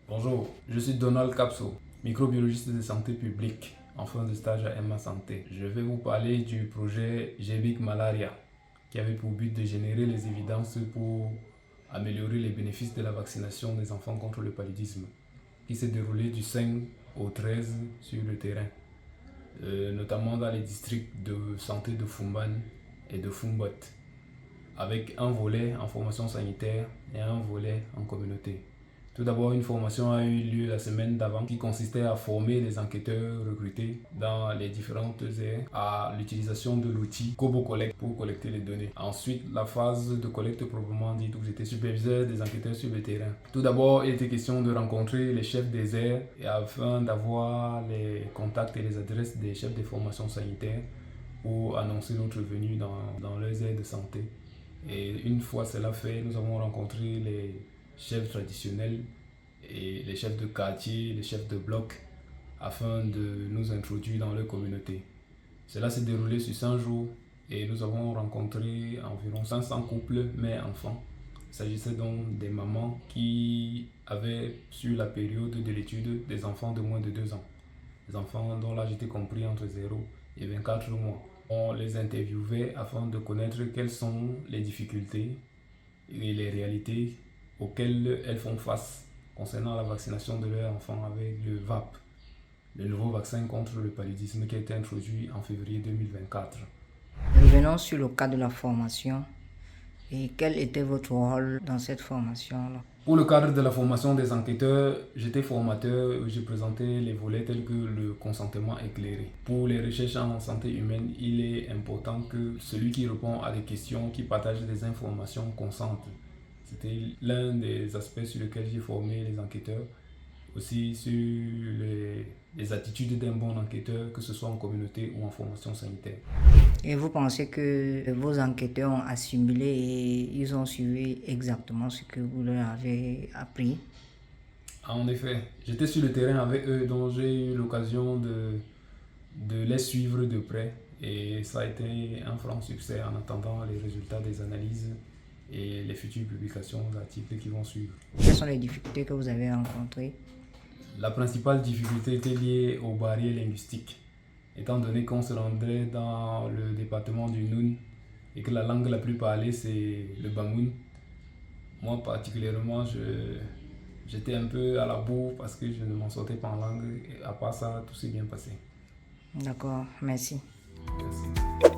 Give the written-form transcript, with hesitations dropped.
Bonjour, je suis Donald Capso, microbiologiste de santé publique en fin de stage à Emma Santé. Je vais vous parler du projet GBIC Malaria qui avait pour but de générer les évidences pour améliorer les bénéfices de la vaccination des enfants contre le paludisme qui s'est déroulé du 5 au 13 sur le terrain, notamment dans les districts de santé de Fumban et de Fumbot, avec un volet en formation sanitaire et un volet en communauté. Tout d'abord, une formation a eu lieu la semaine d'avant qui consistait à former les enquêteurs recrutés dans les différentes aires à l'utilisation de l'outil CoboCollect pour collecter les données. Ensuite, la phase de collecte proprement dite où j'étais superviseur des enquêteurs sur le terrain. Tout d'abord, il était question de rencontrer les chefs des aires et afin d'avoir les contacts et les adresses des chefs des formations sanitaires pour annoncer notre venue dans leurs aires de santé. Et une fois cela fait, nous avons rencontré les chefs traditionnels et les chefs de quartier, les chefs de bloc, afin de nous introduire dans leur communauté. Cela s'est déroulé sur 5 jours et nous avons rencontré environ 500 couples mères-enfants. Il s'agissait donc des mamans qui avaient, sur la période de l'étude, des enfants de moins de 2 ans. Des enfants dont l'âge était compris entre 0 et 24 mois. On les interviewait afin de connaître quelles sont les difficultés et les réalités auxquelles elles font face concernant la vaccination de leurs enfants avec le VAP, le nouveau vaccin contre le paludisme qui a été introduit en février 2024. Revenons sur le cas de la formation. Et quel était votre rôle dans cette formation-là? Pour le cadre de la formation des enquêteurs, j'étais formateur, je présentais les volets tels que le consentement éclairé. Pour les recherches en santé humaine, il est important que celui qui répond à des questions, qui partage des informations consente. C'était l'un des aspects sur lesquels j'ai formé les enquêteurs, aussi sur les attitudes d'un bon enquêteur, que ce soit en communauté ou en formation sanitaire. Et vous pensez que vos enquêteurs ont assimilé et ils ont suivi exactement ce que vous leur avez appris? En effet, j'étais sur le terrain avec eux, donc j'ai eu l'occasion de les suivre de près et ça a été un franc succès en attendant les résultats des analyses et les futures publications d'articles qui vont suivre. Quelles sont les difficultés que vous avez rencontrées? La principale difficulté était liée aux barrières linguistiques, étant donné qu'on se rendrait dans le département du Noun et que la langue la plus parlée c'est le Bamoun. Moi particulièrement, j'étais un peu à la bourre parce que je ne m'en sortais pas en langue et à part ça, tout s'est bien passé. D'accord, merci. Merci.